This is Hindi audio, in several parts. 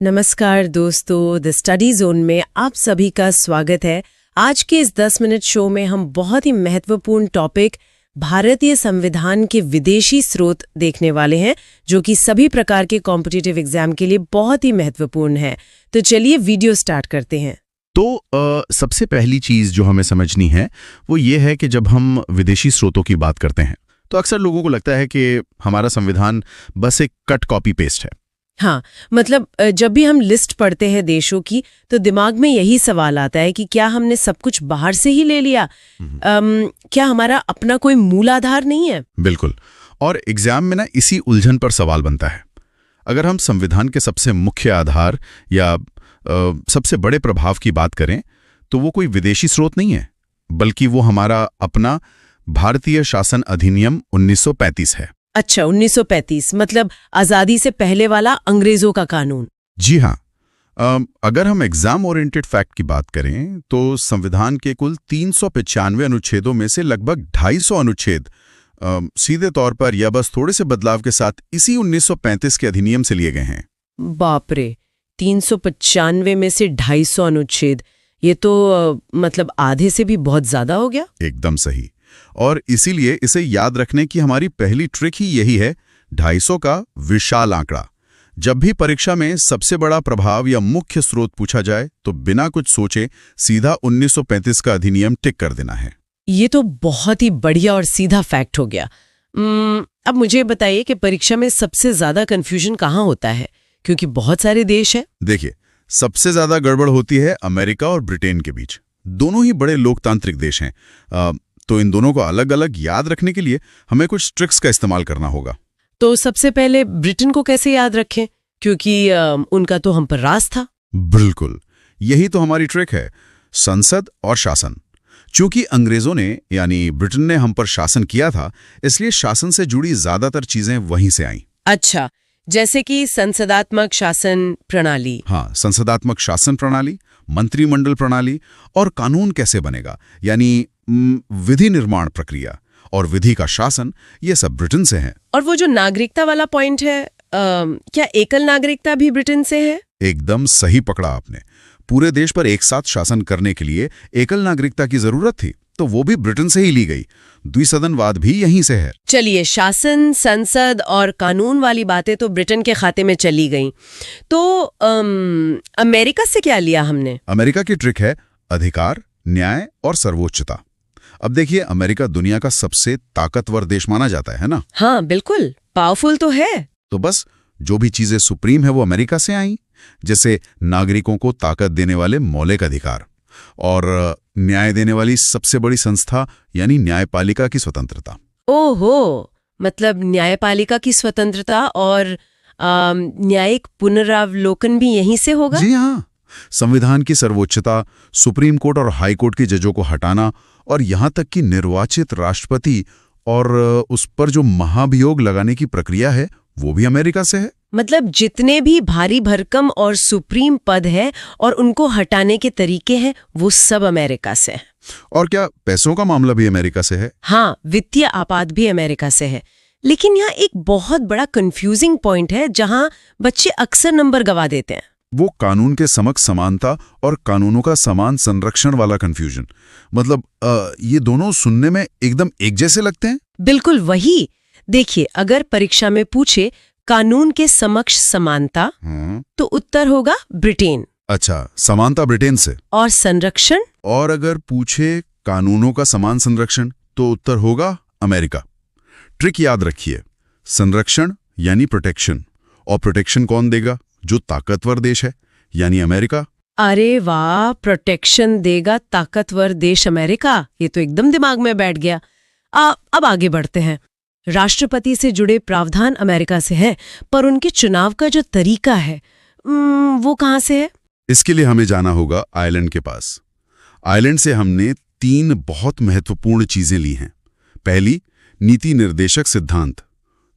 नमस्कार दोस्तों, द स्टडी जोन में आप सभी का स्वागत है। आज के इस 10 मिनट शो में हम बहुत ही महत्वपूर्ण टॉपिक भारतीय संविधान के विदेशी स्रोत देखने वाले हैं, जो कि सभी प्रकार के कॉम्पिटिटिव एग्जाम के लिए बहुत ही महत्वपूर्ण है। तो चलिए वीडियो स्टार्ट करते हैं। तो सबसे पहली चीज जो हमें समझनी है वो ये है कि जब हम विदेशी स्रोतों की बात करते हैं तो अक्सर लोगों को लगता है कि हमारा संविधान बस एक कट कॉपी पेस्ट है। हाँ, मतलब जब भी हम लिस्ट पढ़ते हैं देशों की तो दिमाग में यही सवाल आता है कि क्या हमने सब कुछ बाहर से ही ले लिया? क्या हमारा अपना कोई मूल आधार नहीं है? बिल्कुल। और एग्जाम में ना इसी उलझन पर सवाल बनता है। अगर हम संविधान के सबसे मुख्य आधार या सबसे बड़े प्रभाव की बात करें तो वो कोई विदेशी स्रोत नहीं है, बल्कि वो हमारा अपना भारतीय शासन अधिनियम 1935 है। अच्छा, 1935 मतलब आजादी से पहले वाला अंग्रेजों का कानून। जी हाँ। अगर हम एग्जाम ओरिएंटेड फैक्ट की बात करें तो संविधान के कुल 395 अनुच्छेदों में से लगभग 250 अनुच्छेद सीधे तौर पर या बस थोड़े से बदलाव के साथ इसी 1935 के अधिनियम से लिए गए हैं। बाप रे, 395 में से 250 अनुच्छेद, ये तो मतलब आधे से भी बहुत ज्यादा हो गया। एकदम सही। और इसीलिए इसे याद रखने की हमारी पहली ट्रिक ही यही है, 250 का विशाल आंकड़ा। जब भी परीक्षा में सबसे बड़ा प्रभाव या मुख्य स्रोत पूछा जाए तो बिना कुछ सोचे सीधा 1935 का अधिनियम टिक कर देना है। ये तो बहुत ही बढ़िया और सीधा फैक्ट हो गया। अब मुझे बताइए कि परीक्षा में सबसे ज्यादा कंफ्यूजन कहाँ होता है, क्योंकि बहुत सारे देश हैं। देखिए, सबसे ज्यादा गड़बड़ होती है अमेरिका और ब्रिटेन के बीच। दोनों ही बड़े लोकतांत्रिक देश हैं, तो इन दोनों को अलग अलग याद रखने के लिए हमें कुछ ट्रिक्स का इस्तेमाल करना होगा। तो सबसे पहले ब्रिटेन को कैसे याद रखें, क्योंकि उनका तो हम पर राज था। बिल्कुल, यही तो हमारी ट्रिक है, संसद और शासन। चूंकि अंग्रेजों ने यानी ब्रिटेन ने हम पर शासन किया था, इसलिए शासन से जुड़ी ज्यादातर चीजें वहीं से आईं। अच्छा, जैसे कि संसदात्मक शासन प्रणाली। हाँ, संसदात्मक शासन प्रणाली, मंत्रिमंडल प्रणाली और कानून कैसे बनेगा, यानी विधि निर्माण प्रक्रिया और विधि का शासन, ये सब ब्रिटेन से है। और वो जो नागरिकता वाला पॉइंट है, क्या एकल नागरिकता भी ब्रिटेन से है? एकदम सही पकड़ा आपने। पूरे देश पर एक साथ शासन करने के लिए एकल नागरिकता की जरूरत थी, तो वो भी ब्रिटेन से ही ली गई। द्विसदनवाद भी यहीं से है। चलिए, शासन, संसद और कानून वाली बातें तो ब्रिटेन के खाते में चली गईं। तो अमेरिका से क्या लिया हमने? अमेरिका की ट्रिक है अधिकार, न्याय और सर्वोच्चता। अब देखिए, अमेरिका दुनिया का सबसे ताकतवर देश माना जाता है ना? हाँ बिल्कुल, पावरफुल तो है। तो बस जो भी चीजें सुप्रीम है वो अमेरिका से आई, जैसे नागरिकों को ताकत देने वाले मौलिक अधिकार और न्याय देने वाली सबसे बड़ी संस्था यानी न्यायपालिका की स्वतंत्रता। ओहो, मतलब न्यायपालिका की स्वतंत्रता और न्यायिक पुनरावलोकन भी यहीं से होगा? जी हाँ। संविधान की सर्वोच्चता, सुप्रीम कोर्ट और हाई कोर्ट की जजों को हटाना और यहां तक कि निर्वाचित राष्ट्रपति और उस पर जो महाभियोग लगाने की प्रक्रिया है वो भी अमेरिका से है। मतलब जितने भी भारी भरकम और सुप्रीम पद है और उनको हटाने के तरीके हैं, वो सब अमेरिका से है। और क्या पैसों का मामला भी अमेरिका से है? हाँ, वित्तीय आपात भी अमेरिका से है। लेकिन यहाँ एक बहुत बड़ा कंफ्यूजिंग पॉइंट है जहां बच्चे अक्सर नंबर गवा देते हैं। वो कानून के समक्ष समानता और कानूनों का समान संरक्षण वाला कंफ्यूजन। मतलब ये दोनों सुनने में एकदम एक जैसे लगते हैं। बिल्कुल वही। देखिए, अगर परीक्षा में पूछे कानून के समक्ष समानता, तो उत्तर होगा ब्रिटेन। अच्छा, समानता ब्रिटेन से। और संरक्षण? और अगर पूछे कानूनों का समान संरक्षण तो उत्तर होगा अमेरिका। ट्रिक याद रखिए, संरक्षण यानी प्रोटेक्शन, और प्रोटेक्शन कौन देगा? जो ताकतवर देश है, यानी अमेरिका। अरे वाह, प्रोटेक्शन देगा ताकतवर देश अमेरिका, ये तो एकदम दिमाग में बैठ गया। अब आगे बढ़ते हैं। राष्ट्रपति से जुड़े प्रावधान अमेरिका से हैं, पर उनके चुनाव का जो तरीका है वो कहाँ से है? इसके लिए हमें जाना होगा आयरलैंड के पास। आयरलैंड से हमने 3 बहुत महत्वपूर्ण चीजें ली हैं। पहली, नीति निर्देशक सिद्धांत।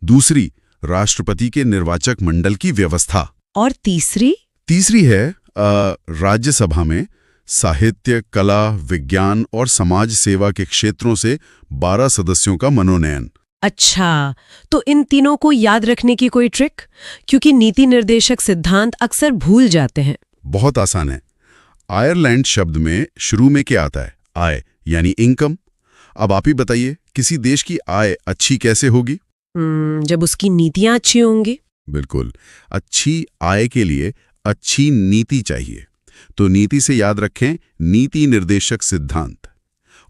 दूसरी, राष्ट्रपति के निर्वाचक मंडल की व्यवस्था। और तीसरी है राज्यसभा में साहित्य, कला, विज्ञान और समाज सेवा के क्षेत्रों से 12 सदस्यों का मनोनयन। अच्छा, तो इन तीनों को याद रखने की कोई ट्रिक? क्योंकि नीति निर्देशक सिद्धांत अक्सर भूल जाते हैं। बहुत आसान है। आयरलैंड शब्द में शुरू में क्या आता है? आय यानी इनकम। अब आप ही बताइए, किसी देश की आय अच्छी कैसे होगी? जब उसकी नीतियां अच्छी होंगी। बिल्कुल। अच्छी आय के लिए अच्छी नीति चाहिए। तो नीति से याद रखें नीति निर्देशक सिद्धांत,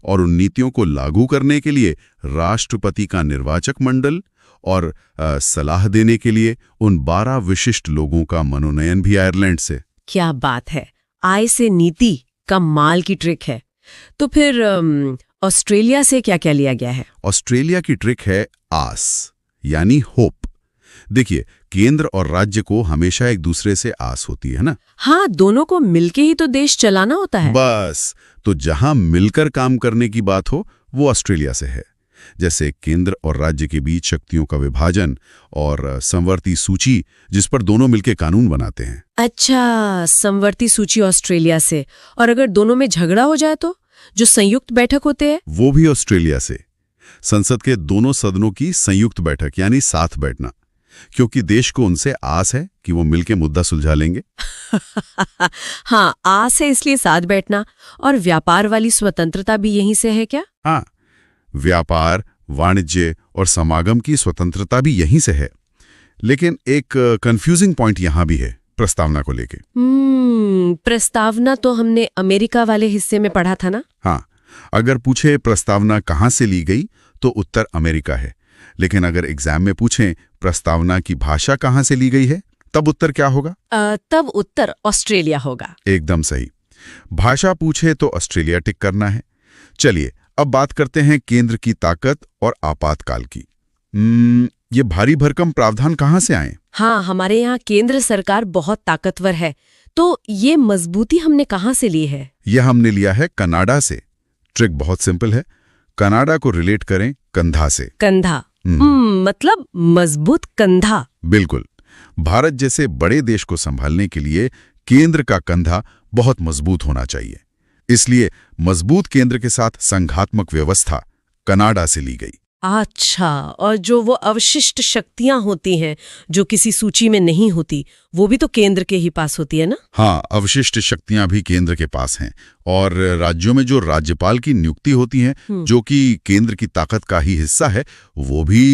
और उन नीतियों को लागू करने के लिए राष्ट्रपति का निर्वाचक मंडल और सलाह देने के लिए उन 12 विशिष्ट लोगों का मनोनयन भी आयरलैंड से। क्या बात है, आय से नीति का माल की ट्रिक है। तो फिर ऑस्ट्रेलिया से क्या क्या लिया गया है? ऑस्ट्रेलिया की ट्रिक है आस यानी होप। देखिए, केंद्र और राज्य को हमेशा एक दूसरे से आस होती है ना। हाँ, दोनों को मिलके ही तो देश चलाना होता है। बस, तो जहां मिलकर काम करने की बात हो वो ऑस्ट्रेलिया से है। जैसे केंद्र और राज्य के बीच शक्तियों का विभाजन और समवर्ती सूची, जिस पर दोनों मिलकर कानून बनाते हैं। अच्छा, समवर्ती सूची ऑस्ट्रेलिया से। और अगर दोनों में झगड़ा हो जाए तो जो संयुक्त बैठक होते हैं? वो भी ऑस्ट्रेलिया से। संसद के दोनों सदनों की संयुक्त बैठक यानी साथ बैठना, क्योंकि देश को उनसे आस है कि वो मिलके मुद्दा सुलझा लेंगे। हाँ, आस है इसलिए साथ बैठना। और व्यापार वाली स्वतंत्रता भी यहीं से है क्या? हाँ, व्यापार, वाणिज्य और समागम की स्वतंत्रता भी यहीं से है। लेकिन एक कंफ्यूजिंग पॉइंट यहां भी है प्रस्तावना को लेके। प्रस्तावना तो हमने अमेरिका वाले हिस्से में पढ़ा था ना? हाँ, अगर पूछे प्रस्तावना कहाँ से ली गई तो उत्तर अमेरिका है। लेकिन अगर एग्जाम में पूछें प्रस्तावना की भाषा कहाँ से ली गई है, तब उत्तर क्या होगा? तब उत्तर ऑस्ट्रेलिया होगा। एकदम सही। भाषा पूछे तो ऑस्ट्रेलिया टिक करना है। चलिए, अब बात करते हैं केंद्र की ताकत और आपातकाल की। ये भारी भरकम प्रावधान कहाँ से आए? हाँ, हमारे यहाँ केंद्र सरकार बहुत ताकतवर है। तो ये मजबूती हमने कहाँ से ली है? ये हमने लिया है कनाडा से। ट्रिक बहुत सिंपल है। कनाडा को रिलेट करें कंधा से। कंधा? मतलब मजबूत कंधा। बिल्कुल। भारत जैसे बड़े देश को संभालने के लिए केंद्र का कंधा बहुत मजबूत होना चाहिए। इसलिए मजबूत केंद्र के साथ संघात्मक व्यवस्था कनाडा से ली गई। अच्छा, और जो वो अवशिष्ट शक्तियां होती हैं जो किसी सूची में नहीं होती, वो भी तो केंद्र के ही पास होती है ना? हाँ, अवशिष्ट शक्तियां भी केंद्र के पास हैं। और राज्यों में जो राज्यपाल की नियुक्ति होती है, जो कि केंद्र की ताकत का ही हिस्सा है, वो भी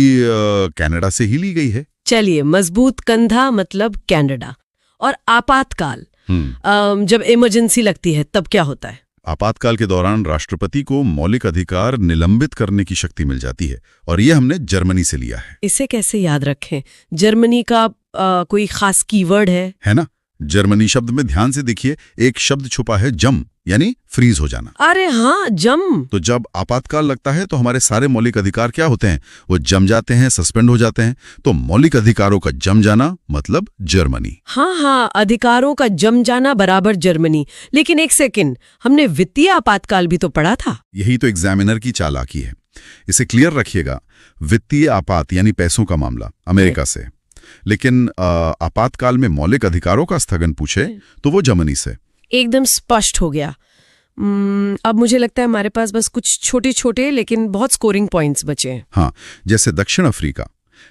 कनाडा से ही ली गई है। चलिए, मजबूत कंधा मतलब कनाडा। और आपातकाल, जब इमरजेंसी लगती है तब क्या होता है? आपातकाल के दौरान राष्ट्रपति को मौलिक अधिकार निलंबित करने की शक्ति मिल जाती है, और ये हमने जर्मनी से लिया है। इसे कैसे याद रखें? जर्मनी का कोई खास कीवर्ड है ना? जर्मनी शब्द में ध्यान से देखिए, एक शब्द छुपा है, जम, यानी फ्रीज हो जाना। अरे हाँ, जम। तो जब आपातकाल लगता है तो हमारे सारे मौलिक अधिकार क्या होते हैं? वो जम जाते हैं, सस्पेंड हो जाते हैं। तो मौलिक अधिकारों का जम जाना मतलब जर्मनी। हाँ, अधिकारों का जम जाना बराबर जर्मनी। लेकिन एक सेकंड, हमने वित्तीय आपातकाल भी तो पढ़ा था। यही तो एग्जामिनर की चालाकी है। इसे क्लियर रखिएगा। वित्तीय आपात यानी पैसों का मामला अमेरिका से, लेकिन आपातकाल में मौलिक अधिकारों का स्थगन पूछे तो वो जर्मनी से। एकदम स्पष्ट हो गया। अब मुझे लगता है हमारे पास बस कुछ छोटे छोटे लेकिन बहुत स्कोरिंग पॉइंट्स बचे हैं। हाँ, जैसे दक्षिण अफ्रीका।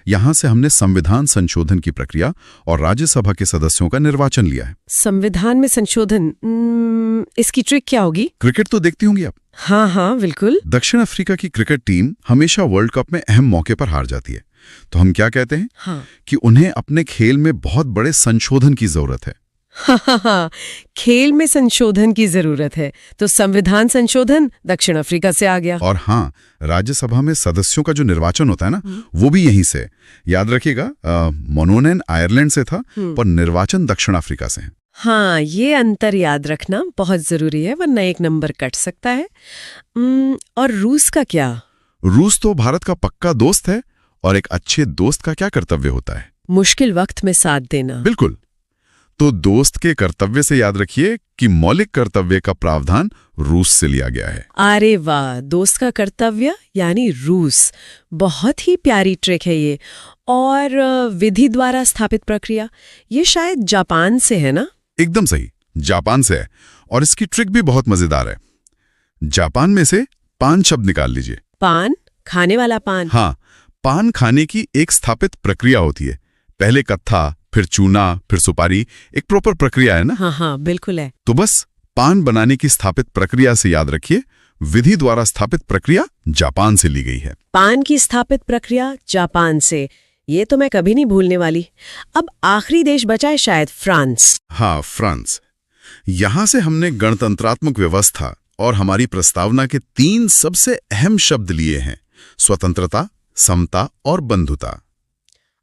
यहां से हमने संविधान संशोधन की प्रक्रिया और राज्यसभा के सदस्यों का निर्वाचन लिया है। संविधान में संशोधन, इसकी ट्रिक क्या होगी? क्रिकेट तो देखती होंगी आप? हाँ, बिल्कुल। दक्षिण अफ्रीका की क्रिकेट टीम हमेशा वर्ल्ड कप में अहम मौके पर हार जाती है। तो हम क्या कहते हैं? हाँ, कि उन्हें अपने खेल में बहुत बड़े संशोधन की जरूरत है। हाँ, खेल में संशोधन की जरूरत है। तो संविधान संशोधन दक्षिण अफ्रीका से आ गया। और हाँ, राज्यसभा में सदस्यों का जो निर्वाचन होता है ना, वो भी यहीं से। याद रखिएगा, मनोनयन आयरलैंड से था पर निर्वाचन दक्षिण अफ्रीका से है। हाँ, ये अंतर याद रखना बहुत जरूरी है, वरना एक नंबर कट सकता है। और रूस का क्या? रूस तो भारत का पक्का दोस्त है, और एक अच्छे दोस्त का क्या कर्तव्य होता है? मुश्किल वक्त में साथ देना। बिल्कुल। तो दोस्त के कर्तव्य से याद रखिए कि मौलिक कर्तव्य का प्रावधान रूस से लिया गया है। अरे वाह, दोस्त का कर्तव्य यानी रूस। बहुत ही प्यारी ट्रिक है ये। और विधि द्वारा स्थापित प्रक्रिया, ये शायद जापान से है ना? एकदम सही, जापान से है। और इसकी ट्रिक भी बहुत मजेदार है। जापान में से पान शब्द निकाल लीजिए। पान? खाने वाला पान? हाँ, पान खाने की एक स्थापित प्रक्रिया होती है। पहले कत्था, फिर चूना, फिर सुपारी, एक प्रॉपर प्रक्रिया है ना। हाँ, बिल्कुल है। तो बस पान बनाने की स्थापित प्रक्रिया से याद रखिए, विधि द्वारा स्थापित प्रक्रिया जापान से ली गई है। पान की स्थापित प्रक्रिया जापान से, ये तो मैं कभी नहीं भूलने वाली। अब आखिरी देश बचा है शायद फ्रांस। हाँ, फ्रांस। यहां से हमने गणतंत्रात्मक व्यवस्था और हमारी प्रस्तावना के 3 सबसे अहम शब्द लिए हैं: स्वतंत्रता, समता और बंधुता।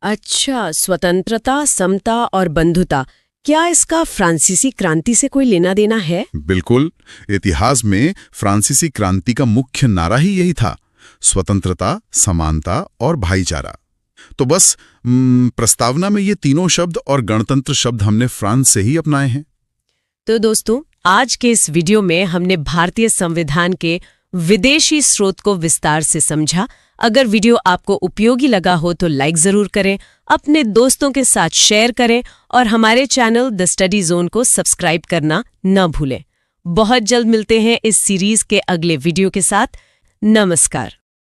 अच्छा, स्वतंत्रता, समता और बंधुता। क्या इसका फ्रांसीसी क्रांति से कोई लेना देना है? बिल्कुल। इतिहास में फ्रांसीसी क्रांति का मुख्य नारा ही यही था: स्वतंत्रता, समानता और भाईचारा। तो बस प्रस्तावना में ये तीनों शब्द और गणतंत्र शब्द हमने फ्रांस से ही अपनाए हैं। तो दोस्तों, आज के इस वीडियो में हमने भारतीय संविधान के विदेशी स्रोत को विस्तार से समझा। अगर वीडियो आपको उपयोगी लगा हो तो लाइक जरूर करें, अपने दोस्तों के साथ शेयर करें और हमारे चैनल द स्टडी जोन को सब्सक्राइब करना न भूलें। बहुत जल्द मिलते हैं इस सीरीज के अगले वीडियो के साथ। नमस्कार।